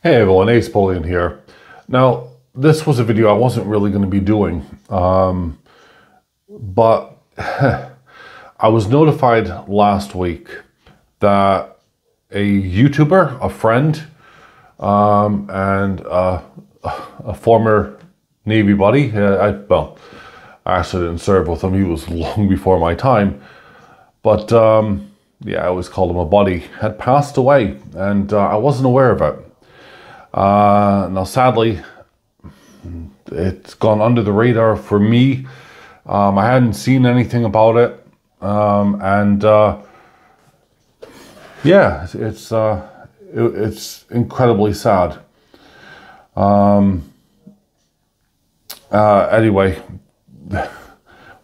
Hey everyone, AceBullion here. Now, this was a video I wasn't really going to be doing, but I was notified last week that a YouTuber, a friend, and a former Navy buddy, I actually didn't serve with him, he was long before my time, but yeah, I always called him a buddy, had passed away, and I wasn't aware of it. Now, sadly, it's gone under the radar for me. I hadn't seen anything about it, yeah, it's incredibly sad. Anyway,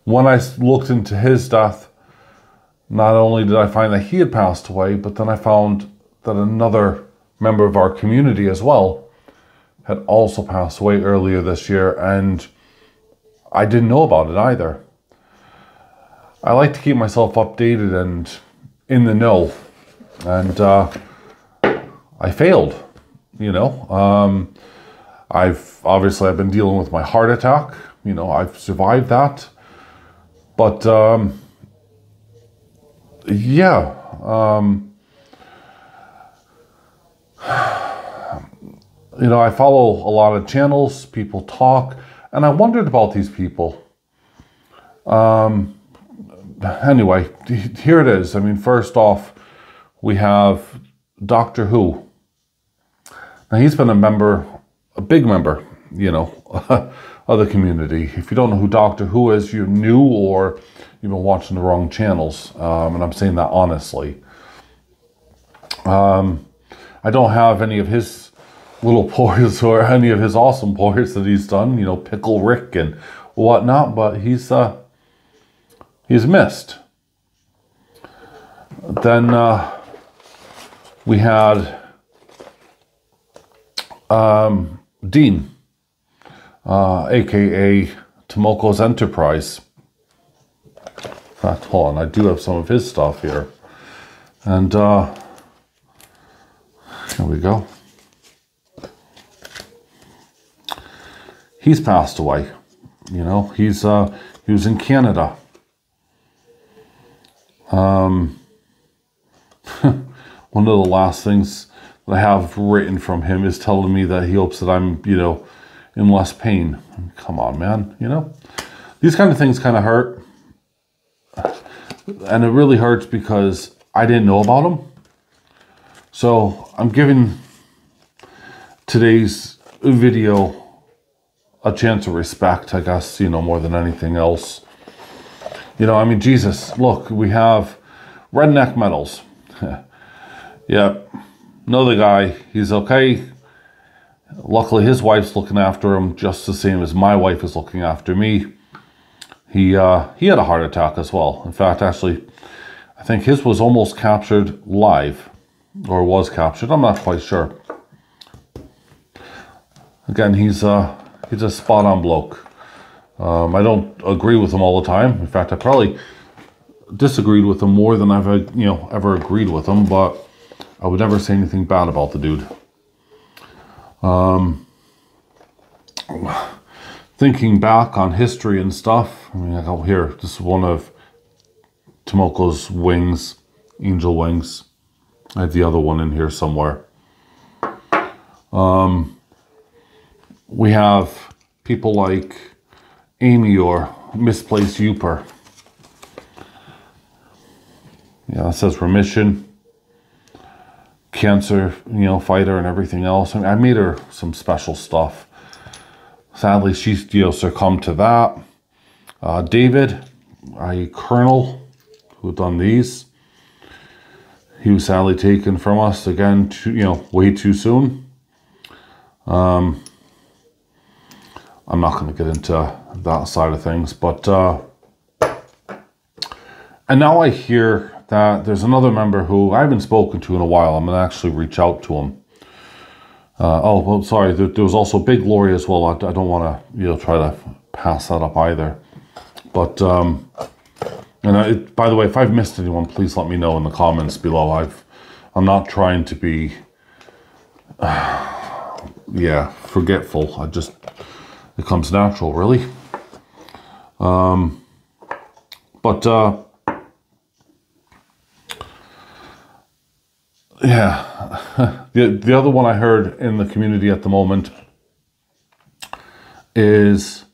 when I looked into his death, not only did I find that he had passed away, but then I found that another member of our community as well had also passed away earlier this year, and I didn't know about it either. I like to keep myself updated and in the know, and I failed, you know. I've been dealing with my heart attack, you know, I've survived that, but yeah, you know, I follow a lot of channels, people talk, and I wondered about these people. Anyway, here it is. I mean, first off, we have Doctor Who. Now, he's been a big member, you know, of the community. If you don't know who Doctor Who is, you're new or you've been watching the wrong channels, and I'm saying that honestly. I don't have any of his little pours or any of his awesome pours that he's done, you know, Pickle Rick and whatnot, but he's missed. Then we had Dean, aka Tomoko's Enterprise. In fact, hold on, I do have some of his stuff here, and here we go. He's passed away, you know, he was in Canada. One of the last things that I have written from him is telling me that he hopes that I'm, you know, in less pain. Come on, man, you know, these kind of things kind of hurt, and it really hurts because I didn't know about him. So I'm giving today's video a chance of respect, I guess, you know, more than anything else. You know, I mean, Jesus, look, we have Redneck Metals. Yeah, know the guy, he's okay. Luckily, his wife's looking after him just the same as my wife is looking after me. He had a heart attack as well. In fact, actually, I think his was almost captured live, or was captured, I'm not quite sure. Again, he's a spot-on bloke. I don't agree with him all the time. In fact, I probably disagreed with him more than I've ever agreed with him, but I would never say anything bad about the dude. Thinking back on history and stuff, I mean, I got here, this is one of Tomoko's wings, angel wings. I have the other one in here somewhere. We have people like Amy or Misplaced Youper. Yeah, it says remission, cancer, you know, fighter and everything else. I mean, I made her some special stuff. Sadly, she's, you know, succumbed to that. David, a colonel who done these. He was sadly taken from us again, you know, way too soon. I'm not going to get into that side of things, but and now I hear that there's another member who I haven't spoken to in a while. I'm going to actually reach out to him. Oh, well, sorry, there was also Big Glory as well. I don't want to, you know, try to pass that up either. But and by the way, if I've missed anyone, please let me know in the comments below. I'm not trying to be yeah, forgetful. It comes natural, really. Yeah, the other one I heard in the community at the moment is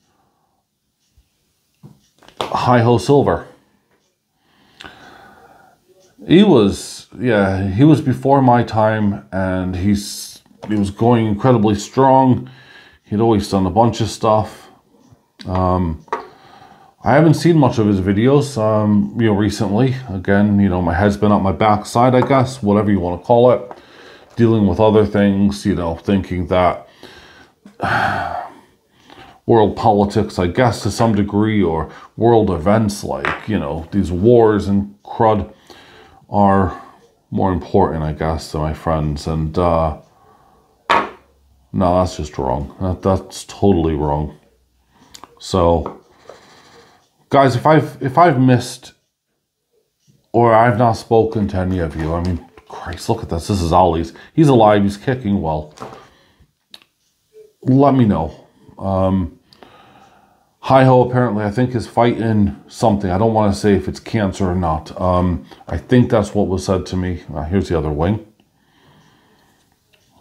Hi-Ho Silver. He was before my time, and he was going incredibly strong. He'd always done a bunch of stuff. I haven't seen much of his videos, recently. Again, my head's been up my backside, I guess, whatever you want to call it. Dealing with other things, thinking that world politics, I guess, to some degree, or world events like, these wars and crud are more important, I guess, to my friends. And no, that's just wrong. That's totally wrong. So, guys, if I've missed or I've not spoken to any of you, I mean, Christ, look at this. This is Ollie's. He's alive. He's kicking well. Let me know. Hi-Ho apparently, I think, is fighting something. I don't want to say if it's cancer or not. I think that's what was said to me. Here's the other wing.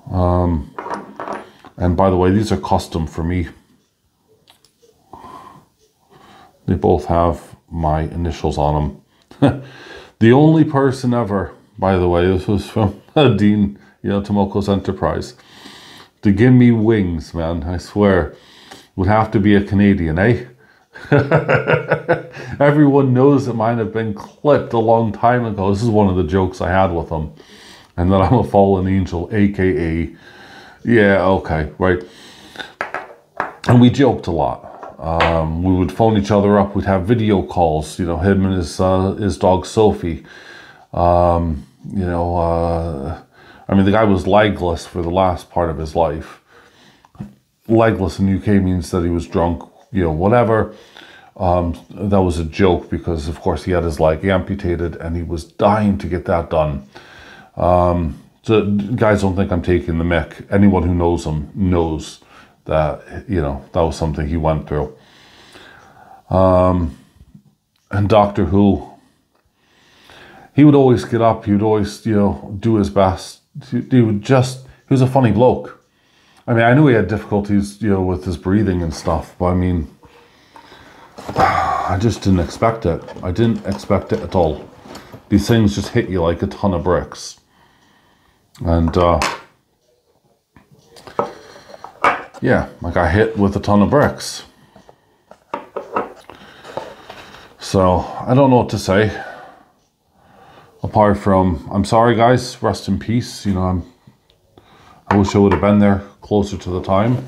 And by the way, these are custom for me. They both have my initials on them. The only person ever, by the way, this was from Dean, Tomoko's Enterprise, to give me wings, man, I swear, would have to be a Canadian, eh? Everyone knows that mine have been clipped a long time ago. This is one of the jokes I had with them. And that I'm a fallen angel, aka, yeah, okay, right. And we joked a lot. We would phone each other up. We'd have video calls, him and his dog Sophie. I mean, the guy was legless for the last part of his life. Legless in UK means that he was drunk, whatever. That was a joke because, of course, he had his leg amputated and he was dying to get that done. So guys, don't think I'm taking the mick. Anyone who knows him knows that, that was something he went through. And Doctor Who, he would always get up. He would always, do his best. He was a funny bloke. I mean, I knew he had difficulties, with his breathing and stuff, but I mean, I just didn't expect it. I didn't expect it at all. These things just hit you like a ton of bricks. And, yeah, I got hit with a ton of bricks. So, I don't know what to say. Apart from, I'm sorry guys, rest in peace. I wish I would have been there closer to the time.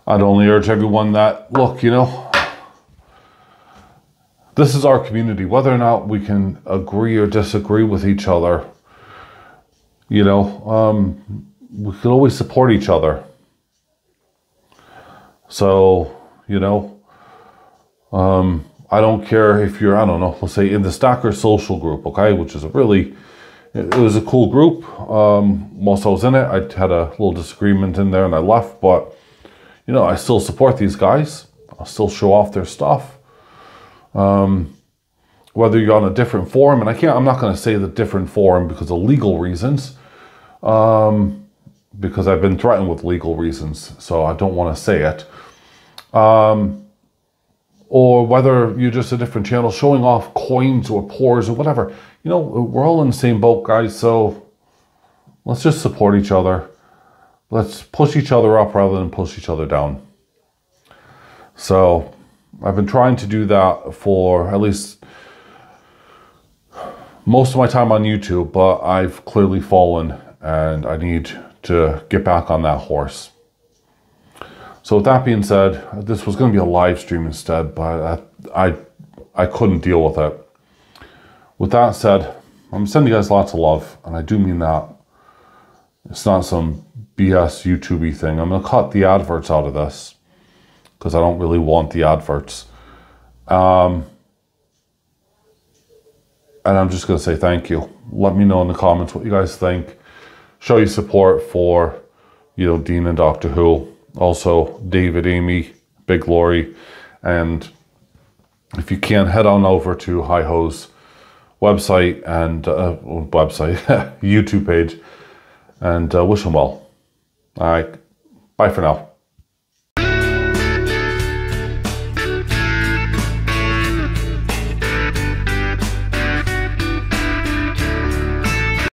I'd only urge everyone that, look, this is our community. Whether or not we can agree or disagree with each other, we could always support each other. So, I don't care if you're, I don't know, let's say in the Stacker social group, okay, which is it was a cool group. Whilst I was in it, I had a little disagreement in there and I left, but, I still support these guys. I'll still show off their stuff. Whether you're on a different forum, and I'm not going to say the different forum because of legal reasons, because I've been threatened with legal reasons, so I don't want to say it. Or whether you're just a different channel showing off coins or pores or whatever. We're all in the same boat, guys, so let's just support each other. Let's push each other up rather than push each other down. So I've been trying to do that for at least most of my time on YouTube, but I've clearly fallen and I need to get back on that horse. So with that being said, this was going to be a live stream instead, but I couldn't deal with it. With that said, I'm sending you guys lots of love, and I do mean that. It's not some BS YouTube-y thing. I'm going to cut the adverts out of this, because I don't really want the adverts. And I'm just going to say thank you. Let me know in the comments what you guys think. Show your support for, you know, Dean and Doctor Who. Also, David, Amy, Big Glory. And if you can, head on over to Hi-Ho's website and YouTube page. And wish them well. All right. Bye for now.